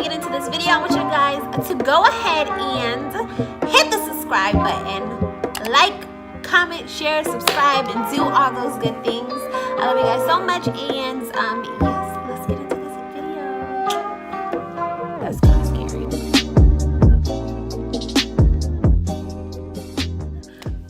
get into this video, I want you guys to go ahead and hit the subscribe button, like, comment, share, subscribe, and do all those good things. I love you guys so much, and yes, let's get into this video. That's kind of scary.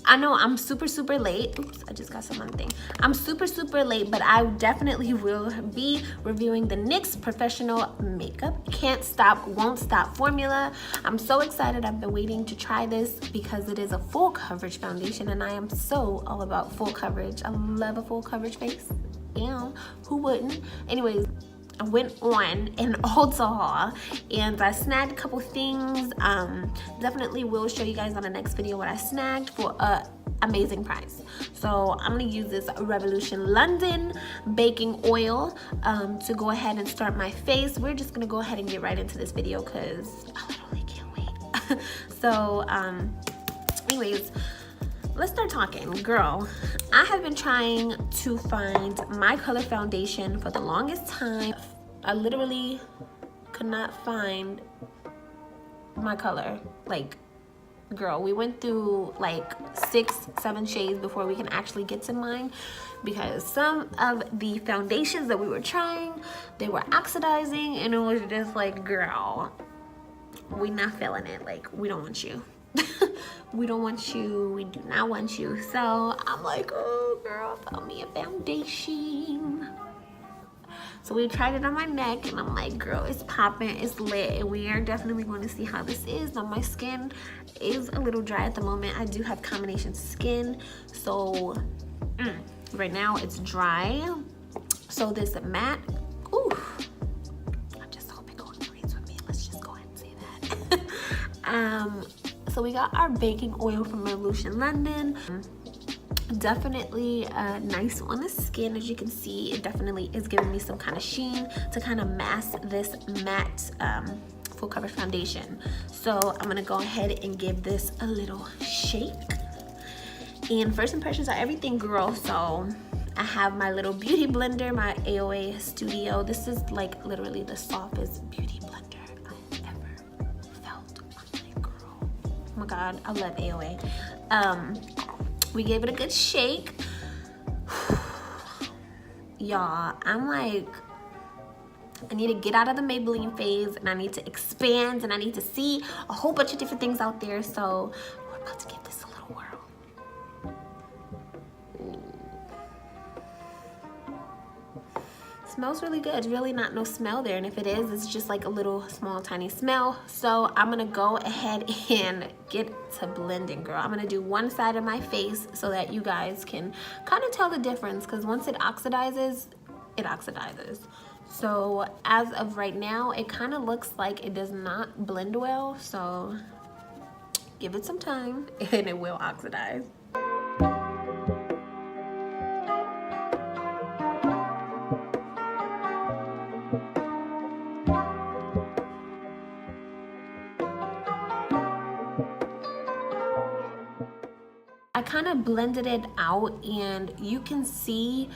I know I'm super late. Oops, I just got some other thing. I'm super late, but I definitely will be reviewing the NYX Professional Makeup Can't Stop, Won't Stop formula. I'm so excited. I've been waiting to try this because it is a full coverage foundation, and I am so all about full coverage. I love a full coverage face. Yeah, who wouldn't? Anyways, I went on an Ulta haul and I snagged a couple things. Definitely will show you guys on the next video what I snagged for a amazing price. So I'm gonna use this Revolution London baking oil to go ahead and start my face. We're just gonna go ahead and get right into this video because I literally can't wait. So anyways, let's start talking. Girl, I have been trying to find my color foundation for the longest time. I literally could not find my color. Like, girl, we went through like 6-7 shades before we can actually get to mine, because some of the foundations that we were trying, they were oxidizing, and it was just like, girl, we not feeling it. Like, we don't want you. We don't want you. We do not want you. So I'm like, oh girl, found me a foundation. So we tried it on my neck, and I'm like, girl, it's popping, it's lit, and we are definitely going to see how this is. Now my skin is a little dry at the moment. I do have combination skin, so right now it's dry. So this matte, ooh, I'm just hoping God agrees with me. Let's just go ahead and say that. So we got our baking oil from Revolution London. Definitely nice on the skin. As you can see, it definitely is giving me some kind of sheen to kind of mask this matte full coverage foundation. So I'm gonna go ahead and give this a little shake. And first impressions are everything, girl. So I have my little beauty blender, my AOA Studio. This is like literally the softest beauty blender I've ever felt on my girl. Oh my god, I love AOA. We gave it a good shake. Y'all, I'm like, I need to get out of the Maybelline phase, and I need to expand, and I need to see a whole bunch of different things out there. So we're about to give this a little whirl. Smells really good. It's really not no smell there, and if it is, it's just like a little small tiny smell. So I'm gonna go ahead and get to blending, girl. I'm gonna do one side of my face so that you guys can kind of tell the difference, because once it oxidizes, it oxidizes. So as of right now, it kind of looks like it does not blend well, so give it some time and it will oxidize. I kind of blended it out, and you can see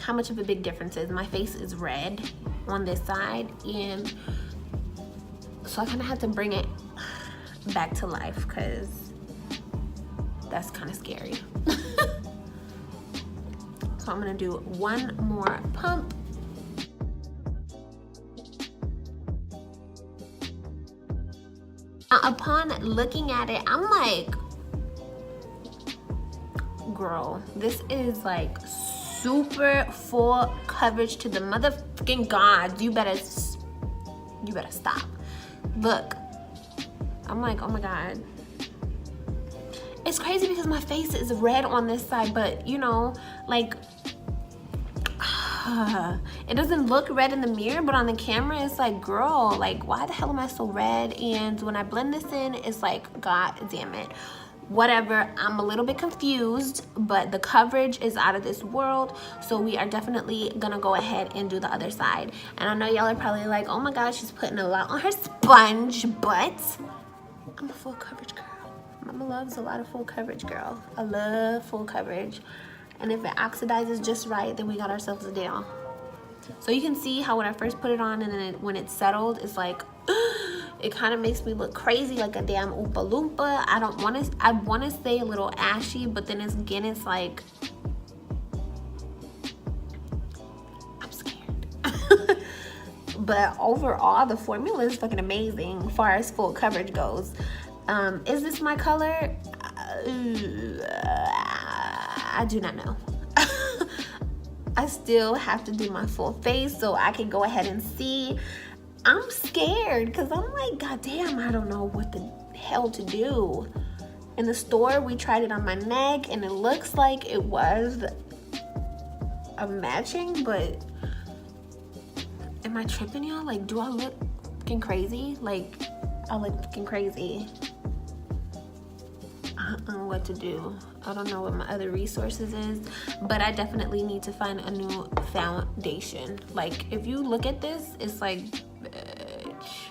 how much of a big difference is. My face is red on this side, and so I kind of had to bring it back to life because that's kind of scary. So I'm gonna do one more pump. Now, upon looking at it, I'm like, girl, this is like super full coverage to the motherfucking god. You better stop. Look, I'm like, oh my god. It's crazy because my face is red on this side, but you know, like it doesn't look red in the mirror, but on the camera it's like, girl, like why the hell am I so red? And when I blend this in, it's like, god damn it. Whatever, I'm a little bit confused, but the coverage is out of this world. So we are definitely gonna go ahead and do the other side. And I know y'all are probably like, oh my god, she's putting a lot on her sponge, but I'm a full coverage girl. Mama loves a lot of full coverage, girl. I love full coverage. And if it oxidizes just right, then we got ourselves a deal. So you can see how when I first put it on and then when it's settled, it's like, it kind of makes me look crazy like a damn Oompa Loompa. I want to stay a little ashy, but then again, it's like, I'm scared. But overall, the formula is fucking amazing as far as full coverage goes. Is this my color? I do not know. I still have to do my full face so I can go ahead and see. I'm scared because I'm like, God damn, I don't know what the hell to do. In the store, we tried it on my neck and it looks like it was a matching, but am I tripping, y'all? Like, do I look fucking crazy? Like, I look fucking crazy. I don't know what to do. I don't know what my other resources is, but I definitely need to find a new foundation. Like, if you look at this, it's like, bitch,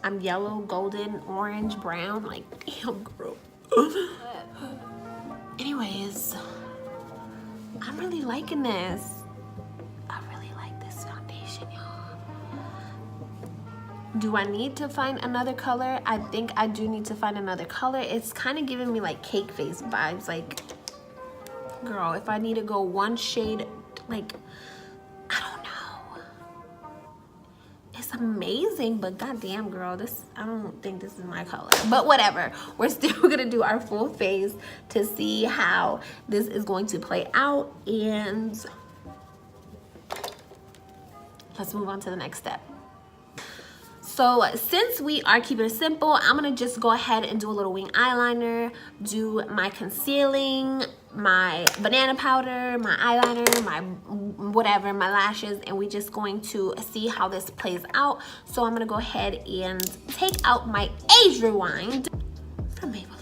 I'm yellow, golden, orange, brown. Like, damn, girl. Anyways, I'm really liking this. I really like this foundation, y'all. Do I need to find another color? I think I do need to find another color. It's kind of giving me like cake face vibes. Like, girl, if I need to go one shade, like, I don't know. It's amazing, but goddamn, girl, this, I don't think this is my color. But whatever, we're still gonna do our full face to see how this is going to play out, and let's move on to the next step. So since we are keeping it simple, I'm gonna just go ahead and do a little wing eyeliner, do my concealing, my banana powder, my eyeliner, my whatever, my lashes, and we're just going to see how this plays out. So I'm gonna go ahead and take out my Age Rewind from Maybelline.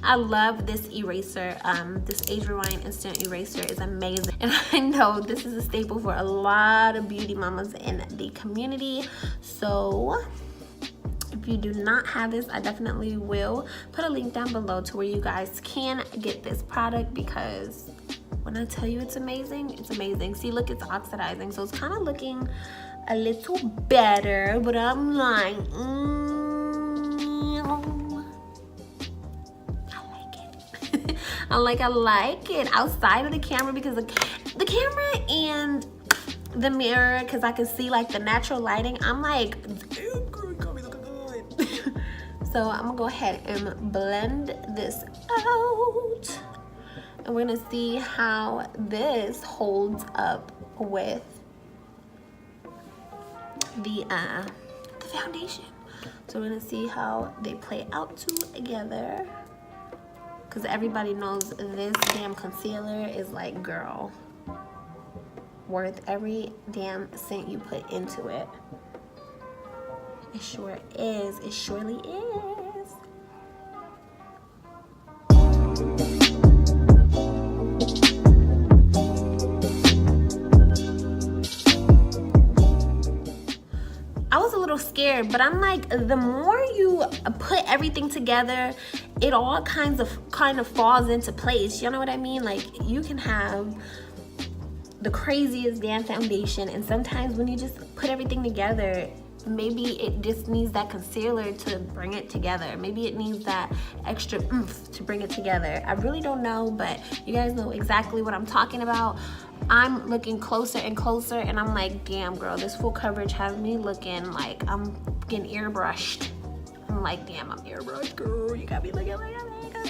I love this eraser. This Age Rewind Instant Eraser is amazing. And I know this is a staple for a lot of beauty mamas in the community. So if you do not have this, I definitely will put a link down below to where you guys can get this product, because when I tell you it's amazing, it's amazing. See, look, it's oxidizing. So it's kind of looking a little better, but I'm like, I like it outside of the camera, because the camera and the mirror, because I can see like the natural lighting, I'm like, damn girl, you got me looking good. So I'm gonna go ahead and blend this out, and we're gonna see how this holds up with the foundation. So we're gonna see how they play out together, because everybody knows this damn concealer is like, girl, worth every damn cent you put into it. It sure is. It surely is. I was a little scared, but I'm like, the more you put everything together, it all kind of falls into place. You know what I mean? Like, you can have the craziest damn foundation, and sometimes when you just put everything together, maybe it just needs that concealer to bring it together. Maybe it needs that extra oomph to bring it together. I really don't know, but you guys know exactly what I'm talking about. I'm looking closer and closer, and I'm like, damn girl, this full coverage has me looking like I'm getting airbrushed. I'm like, damn, I'm airbrushed, girl. You got me looking like I'm airbrushed.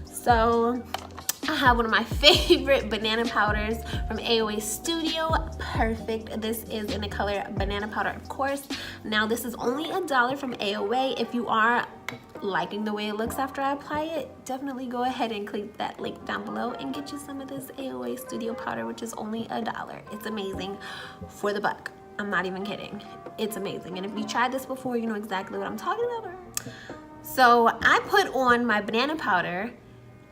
So I have one of my favorite banana powders from AOA Studio. Perfect. This is in the color Banana Powder, of course. Now, this is only $1 from AOA. If you are liking the way it looks after I apply it, definitely go ahead and click that link down below and get you some of this AOA Studio powder, which is only $1. It's amazing for the buck. I'm not even kidding. It's amazing. And if you tried this before, you know exactly what I'm talking about. So I put on my banana powder,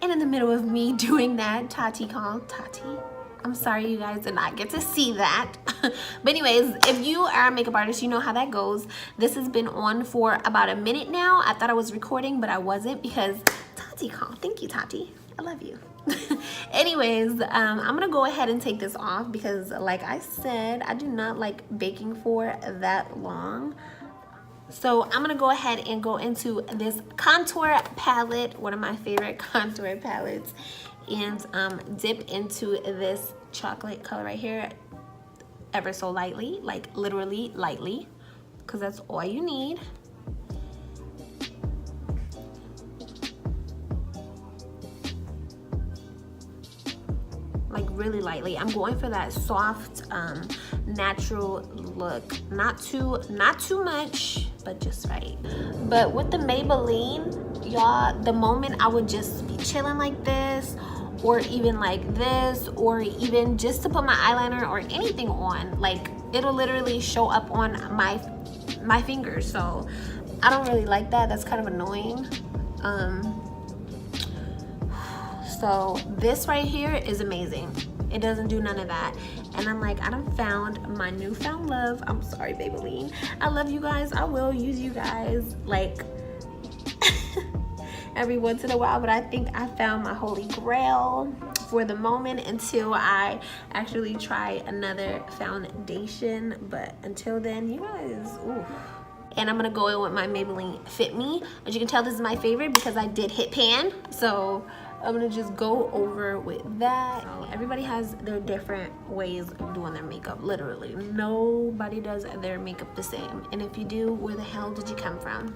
and in the middle of me doing that, Tati, I'm sorry you guys did not get to see that. But anyways, if you are a makeup artist, you know how that goes. This has been on for about a minute now. I thought I was recording, but I wasn't, because Tati, thank you, Tati. I love you. Anyways, I'm gonna go ahead and take this off because like I said, I do not like baking for that long. So I'm gonna go ahead and go into this contour palette, one of my favorite contour palettes, and dip into this chocolate color right here ever so lightly, like literally lightly, because that's all you need. Like really lightly. I'm going for that soft, natural look. Not too much, but just right. But with the Maybelline, y'all, the moment I would just be chilling like this, or even like this, or even just to put my eyeliner or anything on, like it'll literally show up on my fingers. So I don't really like that. That's kind of annoying. So this right here is amazing. It doesn't do none of that. And I'm like, I done found my newfound love. I'm sorry, Maybelline. I love you guys. I will use you guys like every once in a while, but I think I found my holy grail for the moment until I actually try another foundation. But until then, you guys, ooh. And I'm gonna go in with my Maybelline Fit Me. As you can tell, this is my favorite because I did hit pan. So I'm gonna just go over with that. So everybody has their different ways of doing their makeup, literally. Nobody does their makeup the same. And if you do, where the hell did you come from?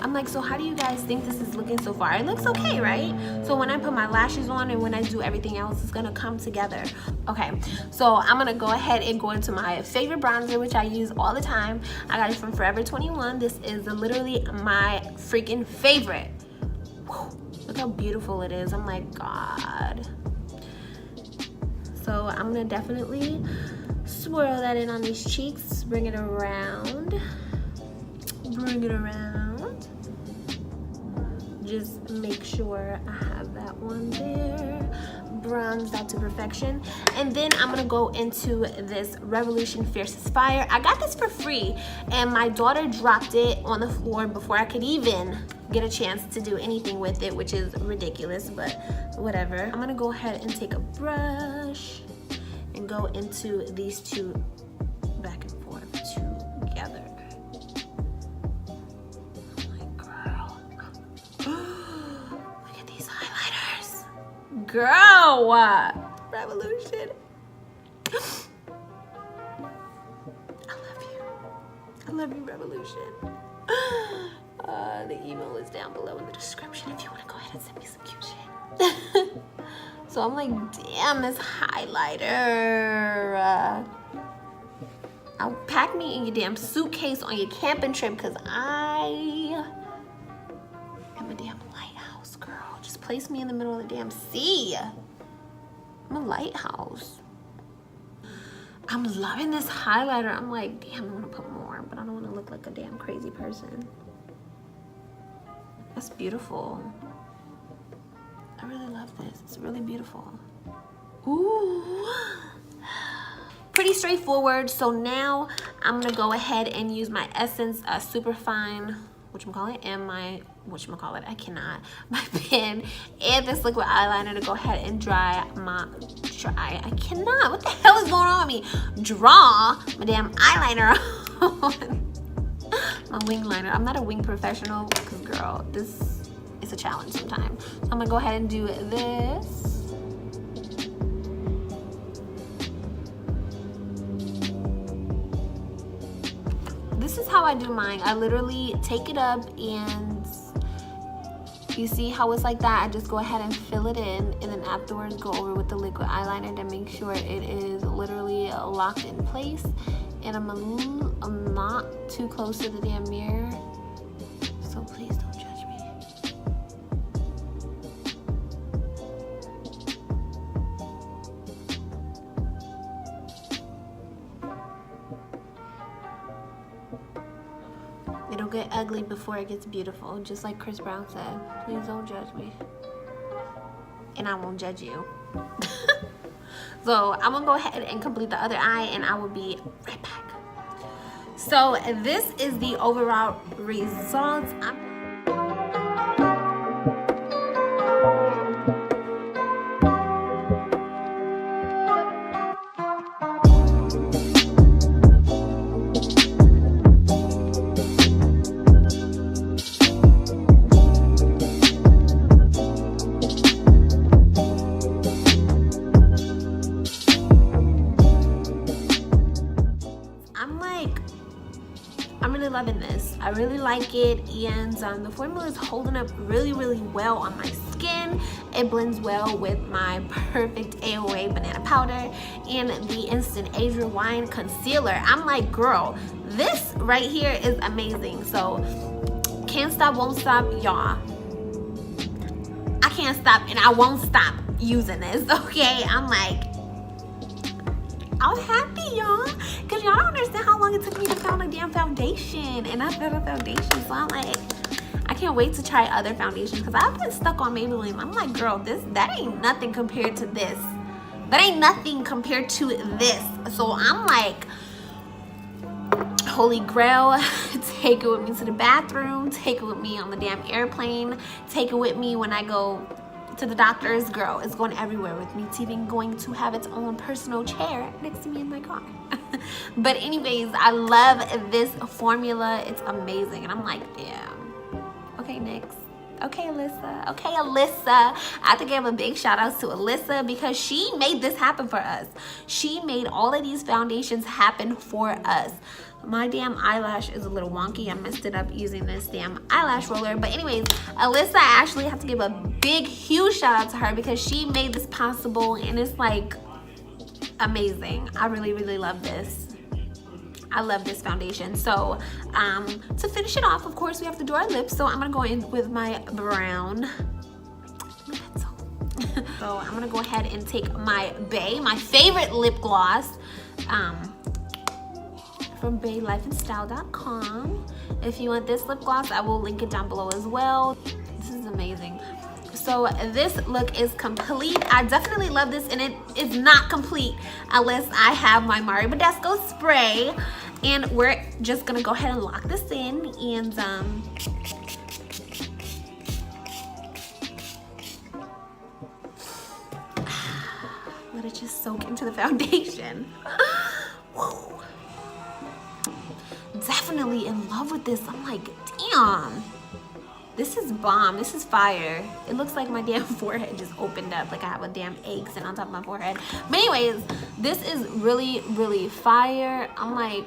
I'm like, so how do you guys think this is looking so far? It looks okay, right? So when I put my lashes on and when I do everything else, it's gonna come together. Okay, so I'm gonna go ahead and go into my favorite bronzer, which I use all the time. I got it from Forever 21. This is literally my freaking favorite. Whew. Look how beautiful it is. I'm like, God. So I'm gonna definitely swirl that in on these cheeks, bring it around. Bring it around. Just make sure I have that one there. Bronze that to perfection. And then I'm gonna go into this Revolution Fiercest Fire. I got this for free and my daughter dropped it on the floor before I could even get a chance to do anything with it, which is ridiculous, but whatever. I'm gonna go ahead and take a brush and go into these two back and forth together. Girl, Revolution. I love you, Revolution. The email is down below in the description if you want to go ahead and send me some cute shit. So I'm like, damn, this highlighter. I'll pack me in your damn suitcase on your camping trip because I am a damn lighthouse, girl. Just place me in the middle of the damn sea. I'm a lighthouse. I'm loving this highlighter. I'm like, damn, I want to put more, but I don't want to look like a damn crazy person. That's beautiful. I really love this. It's really beautiful. Ooh. Pretty straightforward. So now I'm gonna go ahead and use my Essence Superfine, whatchamacallit, and my, I cannot, my pen and this liquid eyeliner to go ahead and I cannot, what the hell is going on with me? Draw my damn eyeliner on my wing liner. I'm not a wing professional because girl, this is a challenge sometimes. So I'm gonna go ahead and do this. This is how I do mine. I literally take it up and you see how it's like that. I just go ahead and fill it in and then afterwards go over with the liquid eyeliner to make sure it is literally locked in place. And I'm not too close to the damn mirror, so please don't judge me. It'll get ugly before it gets beautiful, just like Chris Brown said. Please don't judge me. And I won't judge you. So I'm gonna go ahead and complete the other eye and I will be right back. So this is the overall results. like it, and the formula is holding up really, really well on my skin. It blends well with my perfect AOA banana powder and the Instant Age Rewind concealer. I'm like, girl, this right here is amazing. So can't stop, won't stop, y'all. I can't stop and I won't stop using this, okay? I'm happy, y'all, because y'all don't understand how long it took me to find a damn foundation, and I found a foundation. So I'm like, I can't wait to try other foundations, because I've been stuck on Maybelline. I'm like, girl, that ain't nothing compared to this. That ain't nothing compared to this. So I'm like, holy grail, take it with me to the bathroom, take it with me on the damn airplane, take it with me when I go to the doctor's. Girl, it's going everywhere with me. It's even going to have its own personal chair next to me in my car. But anyways, I love this formula. It's amazing, and I'm like, damn. Okay, NYX. Okay, Alissa. Okay, Alissa. I have to give a big shout out to Alissa, because she made this happen for us. She made all of these foundations happen for us. My damn eyelash is a little wonky. I messed it up using this damn eyelash roller. But anyways, Alissa, I actually have to give a big, huge shout out to her, because she made this possible, and it's like amazing. I really, really love this. I love this foundation. So to finish it off, of course, we have to do our lips. So I'm gonna go in with my brown lip pencil. So I'm gonna go ahead and take my my favorite lip gloss, from BayLifeandStyle.com. If you want this lip gloss, I will link it down below as well. This is amazing. So this look is complete. I definitely love this, and it is not complete unless I have my Badescu spray. And we're just gonna go ahead and lock this in, and let it just soak into the foundation. Definitely in love with this. I'm like, damn, this is bomb. This is fire. It looks like my damn forehead just opened up, like I have a damn egg sitting on top of my forehead. But anyways, this is really, really fire. I'm like,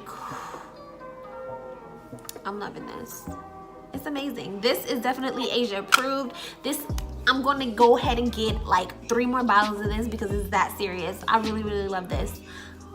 I'm loving this. It's amazing. This is definitely Asia approved. This, I'm going to go ahead and get like 3 more bottles of this, because it's that serious. I really, really love this.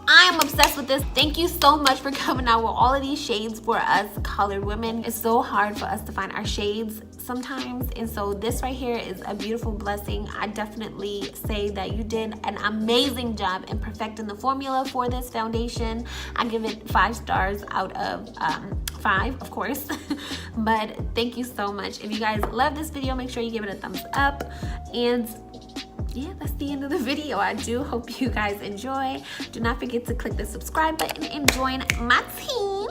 I am obsessed with this. Thank you so much for coming out with all of these shades for us colored women. It's so hard for us to find our shades sometimes, and so this right here is a beautiful blessing. I definitely say that you did an amazing job in perfecting the formula for this foundation. I give it 5 stars out of 5, of course. But thank you so much. If you guys love this video, make sure you give it a thumbs up, and yeah, that's the end of the video. I do hope you guys enjoy. Do not forget to click the subscribe button and join my team.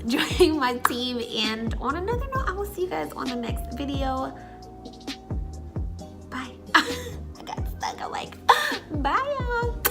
Join my team. And on another note, I will see you guys on the next video. Bye. I got stuck. I'm like, bye, y'all.